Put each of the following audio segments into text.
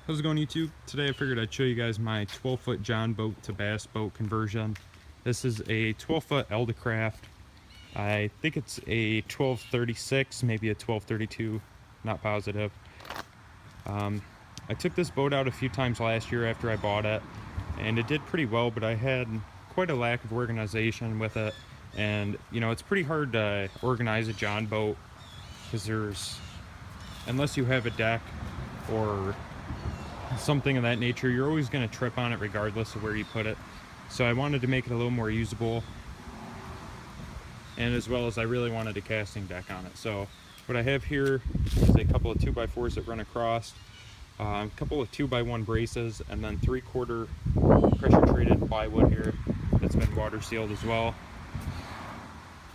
How's it going, YouTube? Today I figured I'd show you guys my 12-foot Jon boat to bass boat conversion. This is a 12-foot Eldecraft. I think it's a 1236, maybe a 1232, not positive. I took this boat out a few times last year after I bought it, and it did pretty well, but I had quite a lack of organization with it. And, you know, it's pretty hard to organize a Jon boat because unless you have a deck or something of that nature, you're always going to trip on it regardless of where you put it. So I wanted to make it a little more usable, and as well as I really wanted a casting deck on it. So what I have here is a couple of 2x4s that run across, a couple of 2x1 braces, and then 3/4 pressure treated plywood here that's been water sealed as well.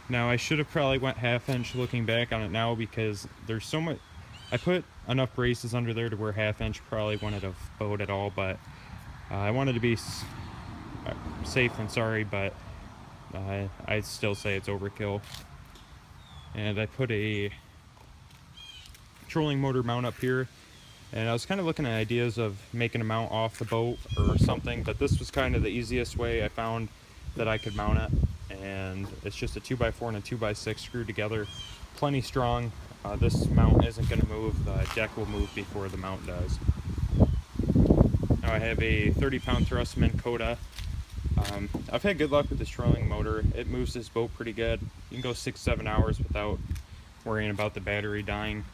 Now I should have probably went 1/2 inch looking back on it now, because there's so much. I put enough braces under there to where 1/2 inch probably wouldn't have bowed at all, but I wanted to be safe than sorry, but I'd still say it's overkill. And I put a trolling motor mount up here, and I was kind of looking at ideas of making a mount off the boat or something, but this was kind of the easiest way I found that I could mount it. And it's just a 2x4 and a 2x6 screwed together, plenty strong. This mount isn't going to move, the deck will move before the mount does. Now I have a 30-pound thrust Minn Kota. I've had good luck with this trolling motor. It moves this boat pretty good. You can go 6-7 hours without worrying about the battery dying.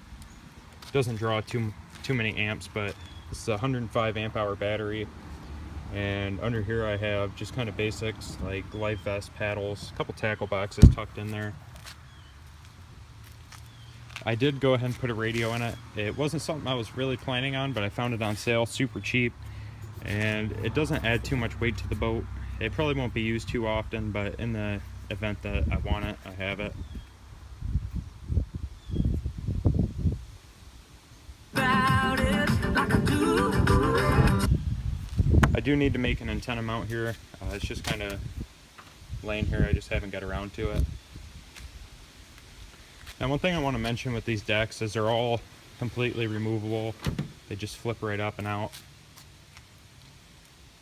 It doesn't draw too many amps, but this is a 105 amp hour battery. And under here I have just kind of basics like life vest, paddles, a couple tackle boxes tucked in there. I did go ahead and put a radio in it. It wasn't something I was really planning on, but I found it on sale super cheap, and it doesn't add too much weight to the boat. It probably won't be used too often, but in the event that I want it, I have it. I do need to make an antenna mount here. It's just kind of laying here, I just haven't got around to it. Now, one thing I want to mention with these decks is they're all completely removable. They just flip right up and out.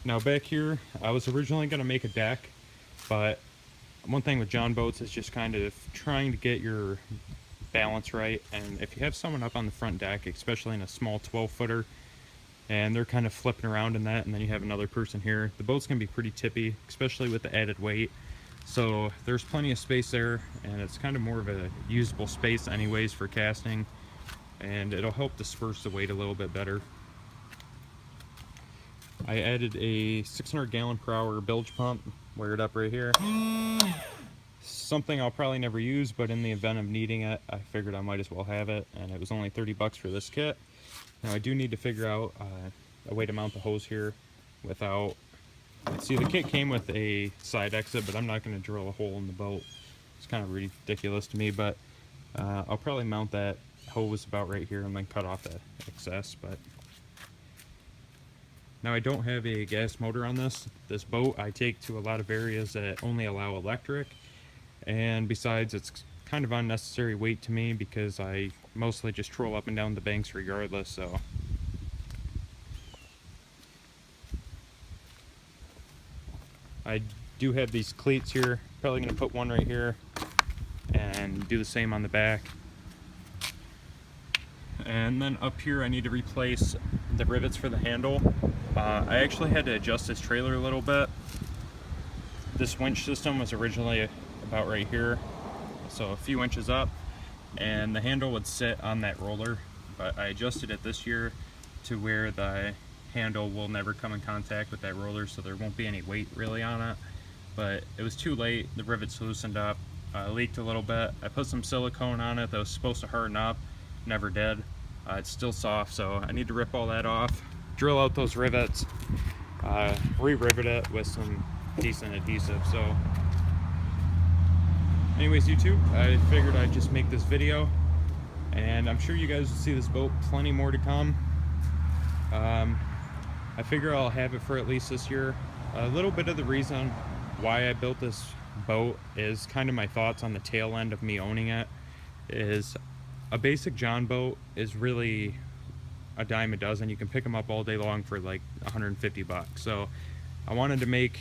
Now back here, I was originally going to make a deck, but one thing with Jon boats is just kind of trying to get your balance right. And if you have someone up on the front deck, especially in a small 12-footer, and they're kind of flipping around in that, and then you have another person here, the boat's going to be pretty tippy, especially with the added weight. So there's plenty of space there, and it's kind of more of a usable space anyways for casting, and it'll help disperse the weight a little bit better. I added a 600 gallon per hour bilge pump wired up right here. Something I'll probably never use, but in the event of needing it, I figured I might as well have it, and it was only 30 bucks for this kit. Now I do need to figure out a way to mount the hose here without... See, the kit came with a side exit, but I'm not going to drill a hole in the boat. It's kind of ridiculous to me, but I'll probably mount that hose about right here and then cut off the excess. But now I don't have a gas motor on this. This boat I take to a lot of areas that only allow electric, and besides, it's kind of unnecessary weight to me because I mostly just troll up and down the banks regardless. So I do have these cleats here. Probably going to put one right here and do the same on the back. And then up here I need to replace the rivets for the handle. I actually had to adjust this trailer a little bit. This winch system was originally about right here, so a few inches up, and the handle would sit on that roller, but I adjusted it this year to where the handle will never come in contact with that roller, so there won't be any weight really on it. But it was too late, the rivets loosened up, leaked a little bit. I put some silicone on it that was supposed to harden up, never did. It's still soft, so I need to rip all that off, drill out those rivets, re-rivet it with some decent adhesive. So anyways, YouTube, I figured I'd just make this video, and I'm sure you guys will see this boat plenty more to come. I figure I'll have it for at least this year. A little bit of the reason why I built this boat is kind of my thoughts on the tail end of me owning it. Is a basic Jon boat is really a dime a dozen. You can pick them up all day long for like 150 bucks. So I wanted to make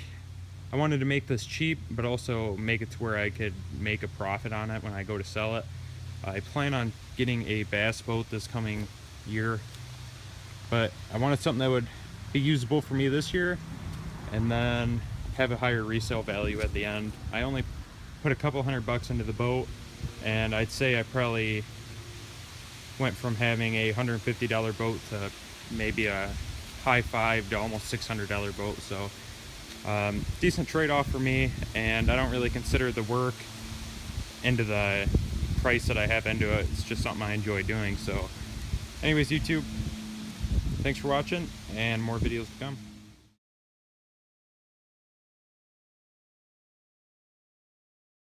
this cheap, but also make it to where I could make a profit on it when I go to sell it. I plan on getting a bass boat this coming year, but I wanted something that would be usable for me this year and then have a higher resale value at the end. I only put a couple $100 into the boat, and I'd say I probably went from having a $150 boat to maybe a high five to almost $600 boat. So decent trade-off for me, and I don't really consider the work into the price that I have into it. It's just something I enjoy doing. So anyways, YouTube, thanks for watching, and more videos to come.